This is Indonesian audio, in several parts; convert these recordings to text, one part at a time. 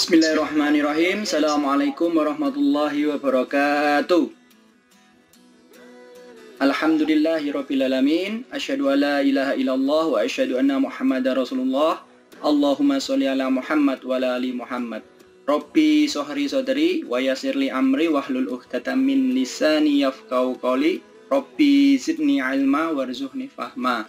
Bismillahirrahmanirrahim. Assalamualaikum warahmatullahi wabarakatuh. Alhamdulillahirrabbilalamin. Asyhadu an la ilaha illallah wa asyhadu anna Muhammadar Rasulullah. Allahumma sholli ala Muhammad wa ala ali Muhammad. Rabbi sohri sodri wa yasirli amri wahlul uqdatam min lisani yafqahu qawli. Rabbi zidni ilma warzuqni fahma.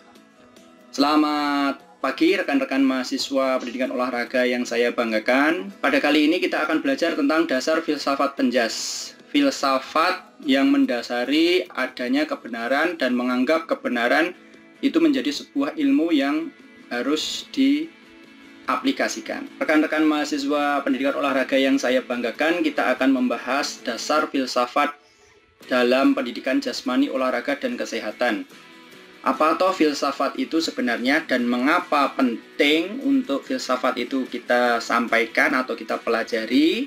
Selamat pagi rekan-rekan mahasiswa pendidikan olahraga yang saya banggakan. Pada kali ini kita akan belajar tentang dasar filsafat penjas. Filsafat yang mendasari adanya kebenaran dan menganggap kebenaran itu menjadi sebuah ilmu yang harus diaplikasikan. Rekan-rekan mahasiswa pendidikan olahraga yang saya banggakan, kita akan membahas dasar filsafat dalam pendidikan jasmani, olahraga, dan kesehatan. Apa toh filsafat itu sebenarnya dan mengapa penting untuk filsafat itu kita sampaikan atau kita pelajari?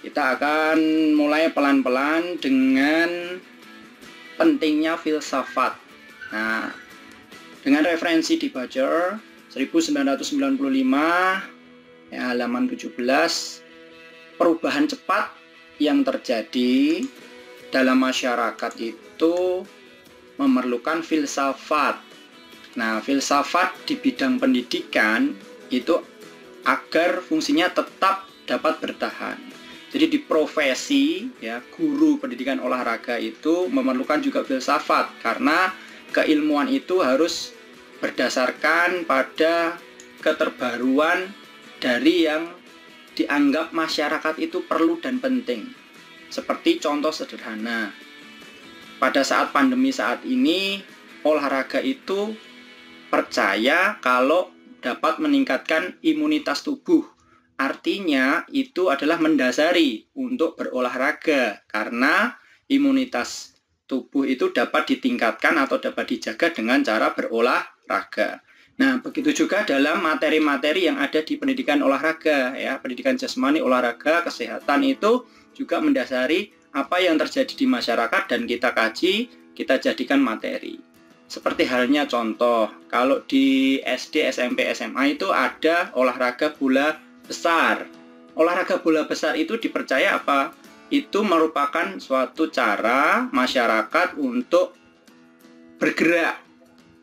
Kita akan mulai pelan-pelan dengan pentingnya filsafat. Nah, dengan referensi di Bajer 1995 ya, halaman 17, perubahan cepat yang terjadi dalam masyarakat itu memerlukan filsafat. Nah, filsafat di bidang pendidikan itu agar fungsinya tetap dapat bertahan. Jadi di profesi ya, guru pendidikan olahraga itu memerlukan juga filsafat karena keilmuan itu harus berdasarkan pada keterbaruan dari yang dianggap masyarakat itu perlu dan penting. Seperti contoh sederhana, pada saat pandemi saat ini, olahraga itu percaya kalau dapat meningkatkan imunitas tubuh. Artinya itu adalah mendasari untuk berolahraga karena imunitas tubuh itu dapat ditingkatkan atau dapat dijaga dengan cara berolahraga. Nah, begitu juga dalam materi-materi yang ada di pendidikan olahraga ya, pendidikan jasmani, olahraga, kesehatan itu juga mendasari apa yang terjadi di masyarakat dan kita kaji, kita jadikan materi. Seperti halnya contoh, kalau di SD, SMP, SMA itu ada olahraga bola besar. Olahraga bola besar itu dipercaya apa? Itu merupakan suatu cara masyarakat untuk bergerak,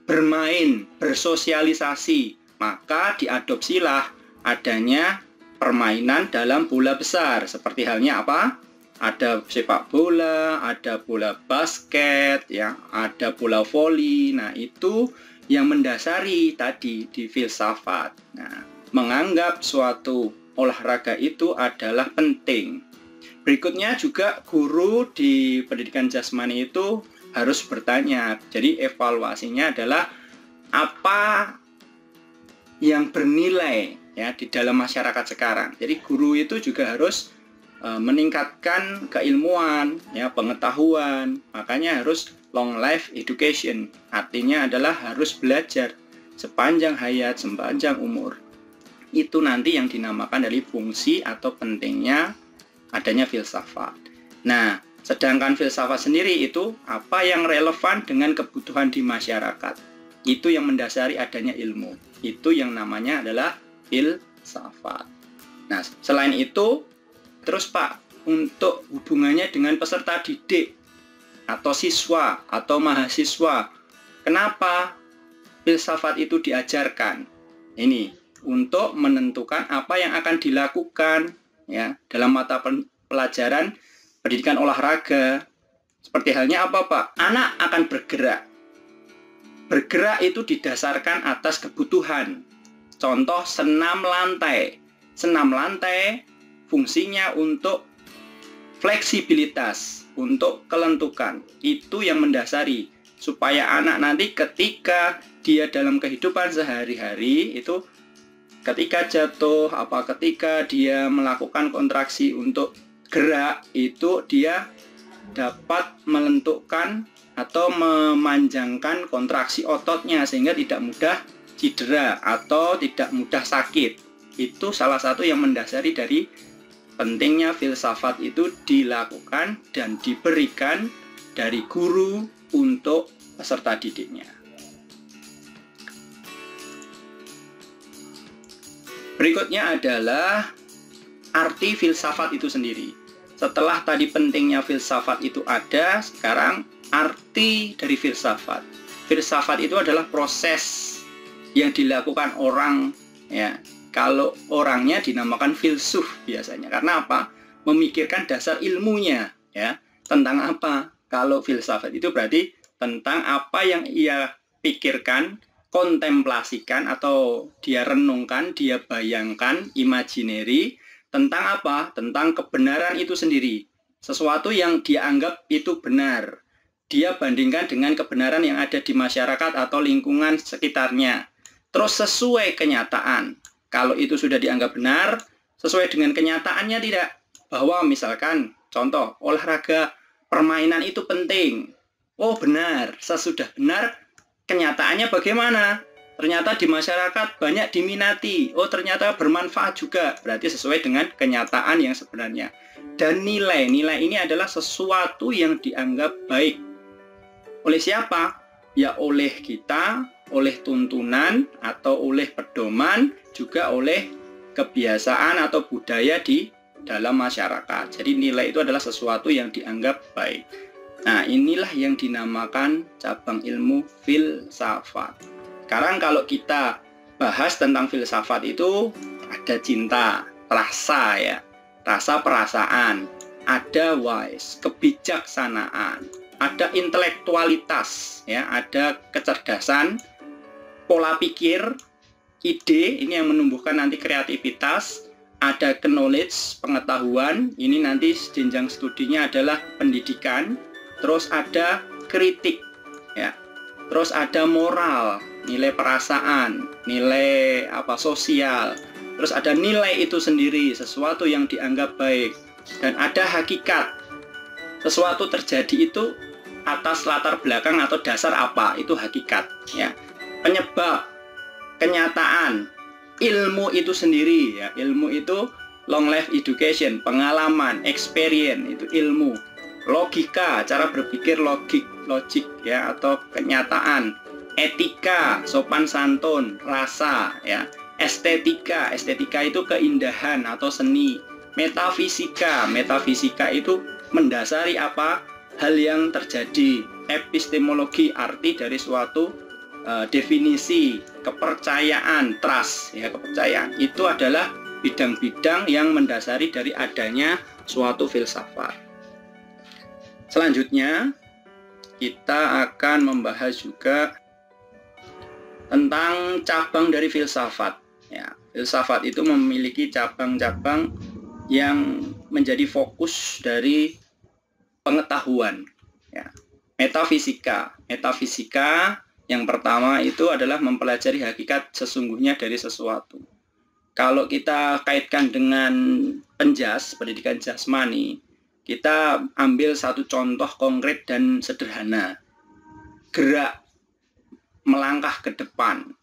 bermain, bersosialisasi. Maka diadopsilah adanya permainan dalam bola besar. Seperti halnya apa? Ada sepak bola, ada bola basket, ya, ada bola voli. Nah, itu yang mendasari tadi di filsafat. Nah, menganggap suatu olahraga itu adalah penting. Berikutnya juga guru di pendidikan jasmani itu harus bertanya. Jadi evaluasinya adalah apa yang bernilai ya di dalam masyarakat sekarang. Jadi guru itu juga harus meningkatkan keilmuan, ya, pengetahuan. Makanya harus long life education. Artinya adalah harus belajar sepanjang hayat, sepanjang umur. Itu nanti yang dinamakan dari fungsi atau pentingnya adanya filsafat. Nah, sedangkan filsafat sendiri itu apa yang relevan dengan kebutuhan di masyarakat. Itu yang mendasari adanya ilmu. Itu yang namanya adalah filsafat. Nah, selain itu, terus Pak, untuk hubungannya dengan peserta didik atau siswa atau mahasiswa, kenapa filsafat itu diajarkan? Ini untuk menentukan apa yang akan dilakukan ya dalam mata pelajaran pendidikan olahraga. Seperti halnya apa Pak? Anak akan bergerak. Bergerak itu didasarkan atas kebutuhan. Contoh senam lantai. Senam lantai fungsinya untuk fleksibilitas, untuk kelentukan. Itu yang mendasari supaya anak nanti ketika dia dalam kehidupan sehari-hari itu ketika jatuh, ketika dia melakukan kontraksi untuk gerak, itu dia dapat melentukkan atau memanjangkan kontraksi ototnya sehingga tidak mudah cedera atau tidak mudah sakit. Itu salah satu yang mendasari dari pentingnya filsafat itu dilakukan dan diberikan dari guru untuk peserta didiknya. Berikutnya adalah arti filsafat itu sendiri. Setelah tadi pentingnya filsafat itu ada, sekarang arti dari filsafat. Filsafat itu adalah proses yang dilakukan orang, ya. Kalau orangnya dinamakan filsuf biasanya. Karena apa? Memikirkan dasar ilmunya, ya. Tentang apa? Kalau filsafat itu berarti tentang apa yang ia pikirkan, kontemplasikan, atau dia renungkan, dia bayangkan, imaginary, tentang apa? Tentang kebenaran itu sendiri. Sesuatu yang dia anggap itu benar. Dia bandingkan dengan kebenaran yang ada di masyarakat atau lingkungan sekitarnya. Terus sesuai kenyataan. Kalau itu sudah dianggap benar, sesuai dengan kenyataannya tidak. Bahwa misalkan, contoh, olahraga permainan itu penting. Oh benar, sesudah benar, kenyataannya bagaimana? Ternyata di masyarakat banyak diminati. Oh ternyata bermanfaat juga. Berarti sesuai dengan kenyataan yang sebenarnya. Dan nilai ini adalah sesuatu yang dianggap baik. Oleh siapa? Ya oleh kita, oleh tuntunan, atau oleh pedoman, juga oleh kebiasaan atau budaya di dalam masyarakat. Jadi nilai itu adalah sesuatu yang dianggap baik. Nah, inilah yang dinamakan cabang ilmu filsafat. Sekarang kalau kita bahas tentang filsafat itu ada cinta, rasa ya, rasa perasaan, ada wise, kebijaksanaan, ada intelektualitas ya, ada kecerdasan, pola pikir, ide, ini yang menumbuhkan nanti kreativitas, ada knowledge, pengetahuan, ini nanti jenjang studinya adalah pendidikan, terus ada kritik, ya, terus ada moral, nilai perasaan, nilai sosial, terus ada nilai itu sendiri, sesuatu yang dianggap baik, dan ada hakikat, sesuatu terjadi itu atas latar belakang atau dasar apa, itu hakikat, ya. Penyebab, kenyataan, ilmu itu sendiri, ya. Ilmu itu long life education, pengalaman, experience, itu ilmu. Logika, cara berpikir logik ya, atau kenyataan. Etika, sopan santun, rasa ya. Estetika itu keindahan atau seni. Metafisika itu mendasari apa? Hal yang terjadi. Epistemologi, arti dari suatu definisi. Kepercayaan, trust ya, kepercayaan itu adalah bidang-bidang yang mendasari dari adanya suatu filsafat. Selanjutnya kita akan membahas juga tentang cabang dari filsafat ya. Filsafat itu memiliki cabang-cabang yang menjadi fokus dari pengetahuan ya. Metafisika yang pertama itu adalah mempelajari hakikat sesungguhnya dari sesuatu. Kalau kita kaitkan dengan pendidikan jasmani, kita ambil satu contoh konkret dan sederhana. Gerak melangkah ke depan.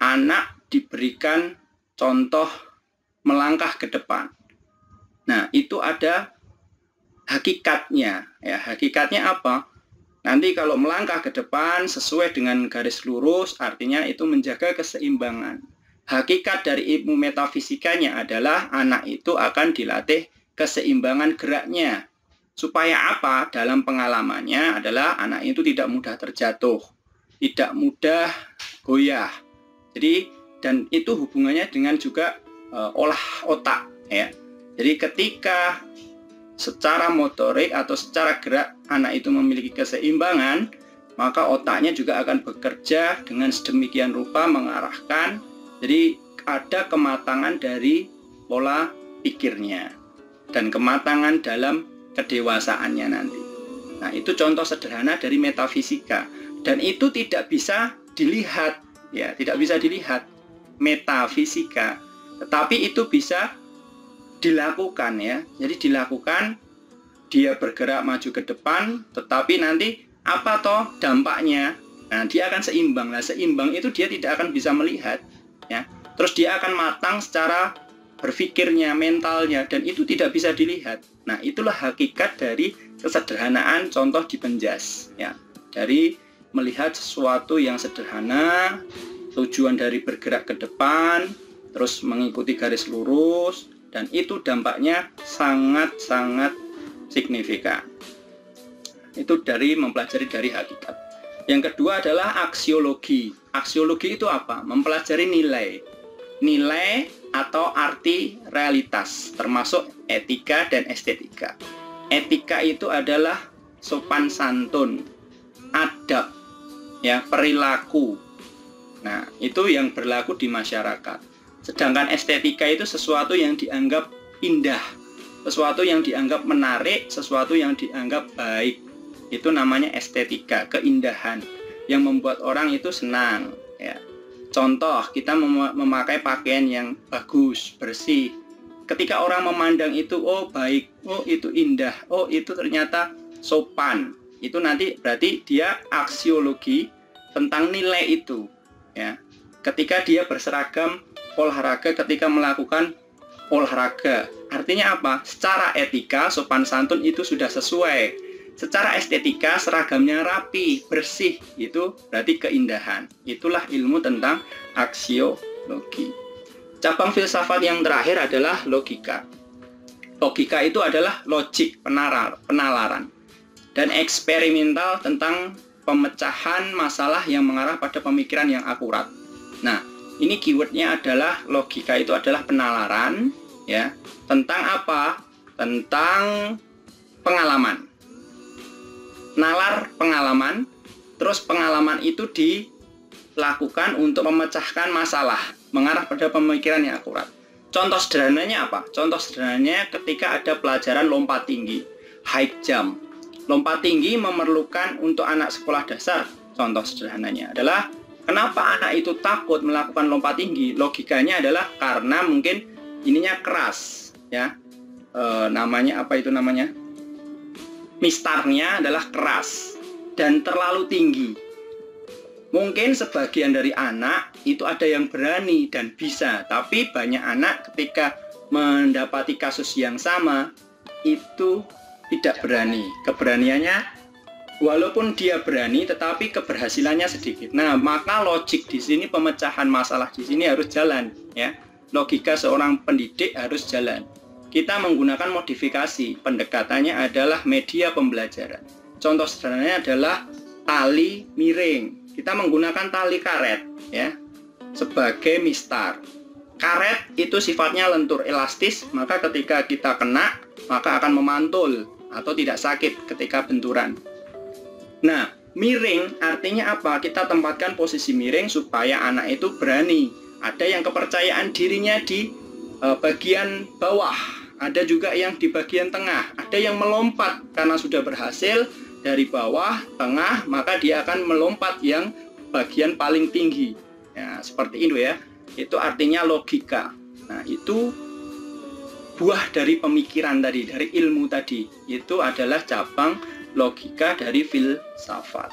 Anak diberikan contoh melangkah ke depan. Nah, itu ada hakikatnya. Ya, hakikatnya apa? Nanti kalau melangkah ke depan sesuai dengan garis lurus, artinya itu menjaga keseimbangan. Hakikat dari ilmu metafisikanya adalah anak itu akan dilatih keseimbangan geraknya. Supaya apa? Dalam pengalamannya adalah anak itu tidak mudah terjatuh, tidak mudah goyah. Jadi, dan itu hubungannya dengan juga olah otak ya. Jadi ketika secara motorik atau secara gerak anak itu memiliki keseimbangan, maka otaknya juga akan bekerja dengan sedemikian rupa mengarahkan. Jadi ada kematangan dari pola pikirnya dan kematangan dalam kedewasaannya nanti. Nah, itu contoh sederhana dari metafisika, dan itu tidak bisa dilihat ya, tidak bisa dilihat metafisika, tetapi itu bisa dilakukan ya. Jadi dilakukan, dia bergerak maju ke depan, tetapi nanti apa toh dampaknya? Nah, dia akan seimbang. Nah, seimbang itu dia tidak akan bisa melihat ya. Terus dia akan matang secara berpikirnya, mentalnya, dan itu tidak bisa dilihat. Nah, itulah hakikat dari kesederhanaan contoh di penjas ya. Dari melihat sesuatu yang sederhana, tujuan dari bergerak ke depan, terus mengikuti garis lurus, dan itu dampaknya sangat-sangat signifikan. Itu dari mempelajari dari hakikat. Yang kedua adalah aksiologi. Aksiologi itu apa? Mempelajari nilai. Nilai atau arti realitas, termasuk etika dan estetika. Etika itu adalah sopan santun, adab, ya, perilaku. Nah, itu yang berlaku di masyarakat. Sedangkan estetika itu sesuatu yang dianggap indah, sesuatu yang dianggap menarik, sesuatu yang dianggap baik. Itu namanya estetika, keindahan yang membuat orang itu senang, ya. Contoh, kita memakai pakaian yang bagus, bersih. Ketika orang memandang itu, oh baik, oh itu indah, oh itu ternyata sopan. Itu nanti berarti dia aksiologi tentang nilai itu, ya. Ketika dia berseragam olahraga, ketika melakukan olahraga, artinya apa? Secara etika, sopan santun itu sudah sesuai. Secara estetika, seragamnya rapi, bersih, itu berarti keindahan. Itulah ilmu tentang aksiologi. Cabang filsafat yang terakhir adalah logika. Logika itu adalah logik, penalaran, dan eksperimental tentang pemecahan masalah yang mengarah pada pemikiran yang akurat. Nah, ini keywordnya adalah logika itu adalah penalaran, ya, tentang apa? Tentang pengalaman. Nalar pengalaman, terus pengalaman itu dilakukan untuk memecahkan masalah, mengarah pada pemikiran yang akurat. Contoh sederhananya apa? Contoh sederhananya ketika ada pelajaran lompat tinggi, high jump. Lompat tinggi memerlukan untuk anak sekolah dasar. Contoh sederhananya adalah kenapa anak itu takut melakukan lompat tinggi? Logikanya adalah karena mungkin ininya keras, ya. Namanya apa itu namanya? Mistarnya adalah keras dan terlalu tinggi. Mungkin sebagian dari anak itu ada yang berani dan bisa, tapi banyak anak ketika mendapati kasus yang sama itu tidak berani. Keberaniannya, walaupun dia berani, tetapi keberhasilannya sedikit. Nah, maka logik di sini, pemecahan masalah di sini harus jalan, ya. Logika seorang pendidik harus jalan. Kita menggunakan modifikasi, pendekatannya adalah media pembelajaran. Contoh sederhananya adalah tali miring. Kita menggunakan tali karet, ya, sebagai mistar. Karet itu sifatnya lentur, elastis, maka ketika kita kena, maka akan memantul atau tidak sakit ketika benturan. Nah, miring artinya apa? Kita tempatkan posisi miring supaya anak itu berani. Ada yang kepercayaan dirinya di bagian bawah, ada juga yang di bagian tengah, ada yang melompat karena sudah berhasil dari bawah, tengah, maka dia akan melompat yang bagian paling tinggi. Ya, seperti itu ya. Itu artinya logika. Nah, itu buah dari pemikiran tadi, dari ilmu tadi. Itu adalah cabang logika dari filsafat.